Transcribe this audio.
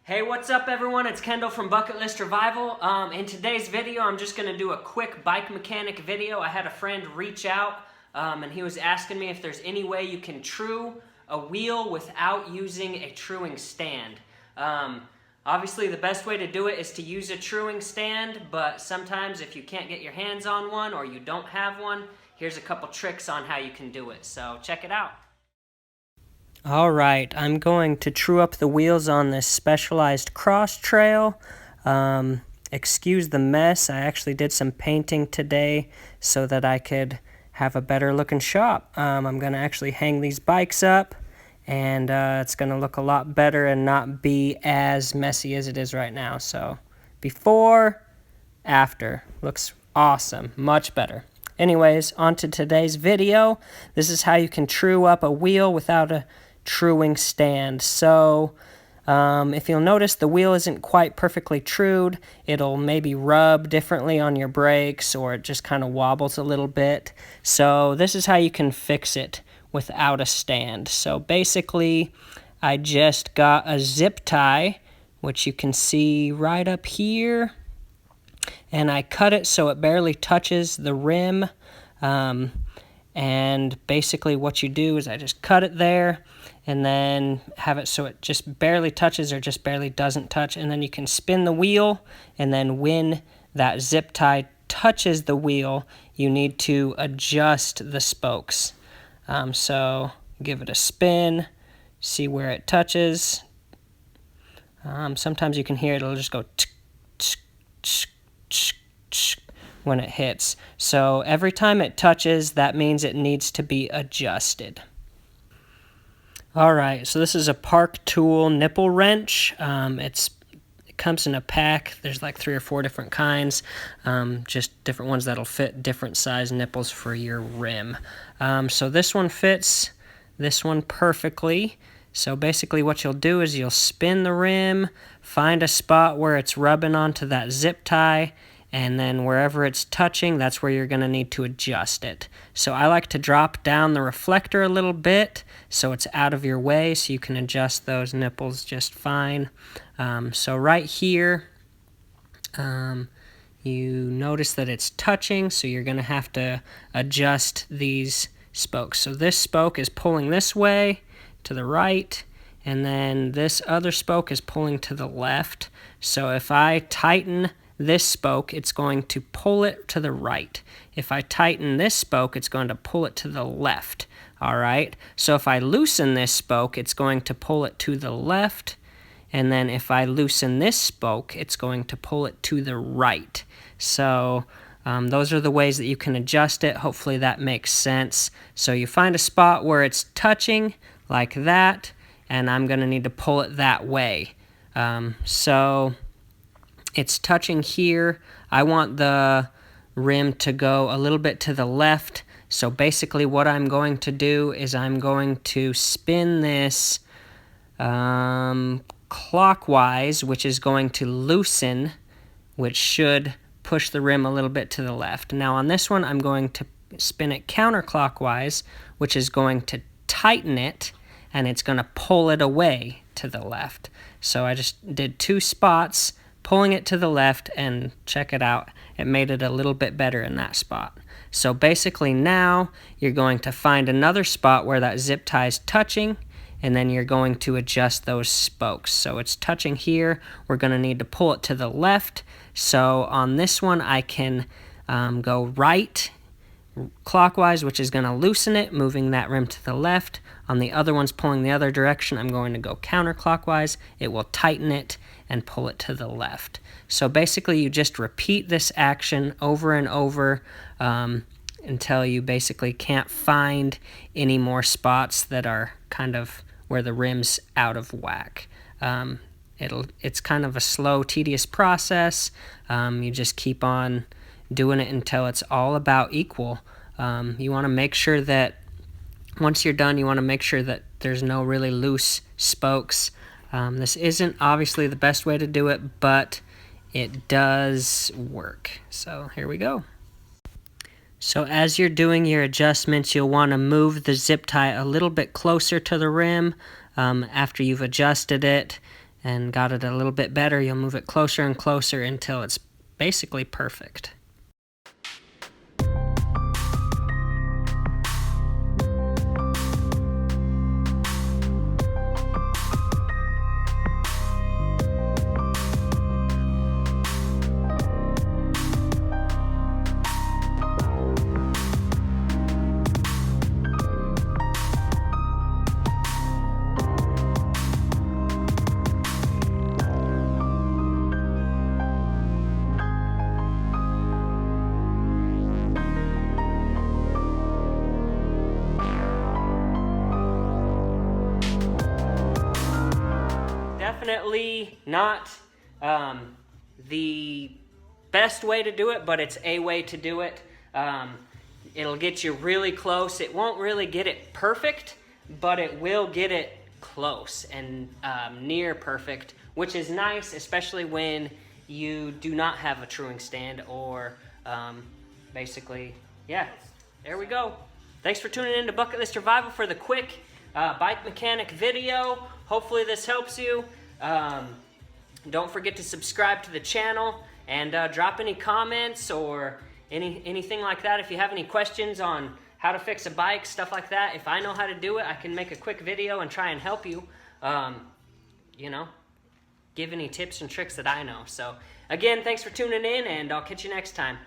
Hey, what's up everyone? It's Kendall from Bucket List Revival. In today's video, I'm just going to do a quick bike mechanic video. I had a friend reach out and he was asking me if there's any way you can true a wheel without using a truing stand. Obviously, the best way to do it is to use a truing stand, but sometimes if you can't get your hands on one or you don't have one, here's a couple tricks on how you can do it. So check it out. Alright, I'm going to true up the wheels on this Specialized Cross Trail. Excuse the mess, I actually did some painting today so that I could have a better looking shop. I'm going to actually hang these bikes up and it's going to look a lot better and not be as messy as it is right now. So before, after, looks awesome, much better. Anyways, on to today's video. This is how you can true up a wheel without a truing stand. So if you'll notice, the wheel isn't quite perfectly trued. It'll maybe rub differently on your brakes, or it just kind of wobbles a little bit. So this is how you can fix it without a stand. So basically, I just got a zip tie, which you can see right up here, and I cut it so it barely touches the rim. And basically what you do is I just cut it there and then have it so it just barely touches or just barely doesn't touch, and then you can spin the wheel, and then when that zip tie touches the wheel, you need to adjust the spokes. So give it a spin, see where it touches. Sometimes you can hear it'll just go tsk, tsk, tsk, tsk, tsk, when it hits. So every time it touches, that means it needs to be adjusted. Alright, so this is a Park Tool nipple wrench. It comes in a pack. There's like 3 or 4 different kinds, just different ones that'll fit different size nipples for your rim. So this one fits this one perfectly. So basically what you'll do is you'll spin the rim, find a spot where it's rubbing onto that zip tie, and then wherever it's touching, that's where you're going to need to adjust it. So I like to drop down the reflector a little bit so it's out of your way, so you can adjust those nipples just fine. So right here, you notice that it's touching, so you're going to have to adjust these spokes. So this spoke is pulling this way to the right, and then this other spoke is pulling to the left. So if I tighten this spoke, it's going to pull it to the right. If I tighten this spoke, it's going to pull it to the left. Alright, so if I loosen this spoke, it's going to pull it to the left, and then if I loosen this spoke, it's going to pull it to the right. So those are the ways that you can adjust it. Hopefully that makes sense. So you find a spot where it's touching like that, and I'm going to need to pull it that way. So it's touching here. I want the rim to go a little bit to the left. So basically what I'm going to do is I'm going to spin this clockwise, which is going to loosen, which should push the rim a little bit to the left. Now on this one, I'm going to spin it counterclockwise, which is going to tighten it, and it's going to pull it away to the left. So I just did 2 spots, pulling it to the left, and check it out, it made it a little bit better in that spot. So basically now you're going to find another spot where that zip tie is touching, and then you're going to adjust those spokes. So it's touching here, we're going to need to pull it to the left. So on this one I can go right clockwise, which is going to loosen it, moving that rim to the left. On the other one's pulling the other direction, I'm going to go counterclockwise. It will tighten it and pull it to the left. So basically you just repeat this action over and over until you basically can't find any more spots that are kind of where the rim's out of whack. It's kind of a slow, tedious process. You just keep on doing it until it's all about equal. You want to make sure that once you're done, you want to make sure that there's no really loose spokes. This isn't obviously the best way to do it, but it does work. So here we go. So as you're doing your adjustments, you'll want to move the zip tie a little bit closer to the rim after you've adjusted it. and got it a little bit better, you'll move it closer and closer until it's basically perfect. Definitely not the best way to do it, but it's a way to do it. It'll get you really close. It won't really get it perfect, but it will get it close and near perfect, which is nice, especially when you do not have a truing stand or basically, yeah, there we go. Thanks for tuning in to Bucket List Survival for the quick bike mechanic video. Hopefully this helps you. Don't forget to subscribe to the channel and drop any comments or anything like that. If you have any questions on how to fix a bike, stuff like that, if I know how to do it, I can make a quick video and try and help you, you know, give any tips and tricks that I know. So again, thanks for tuning in, and I'll catch you next time.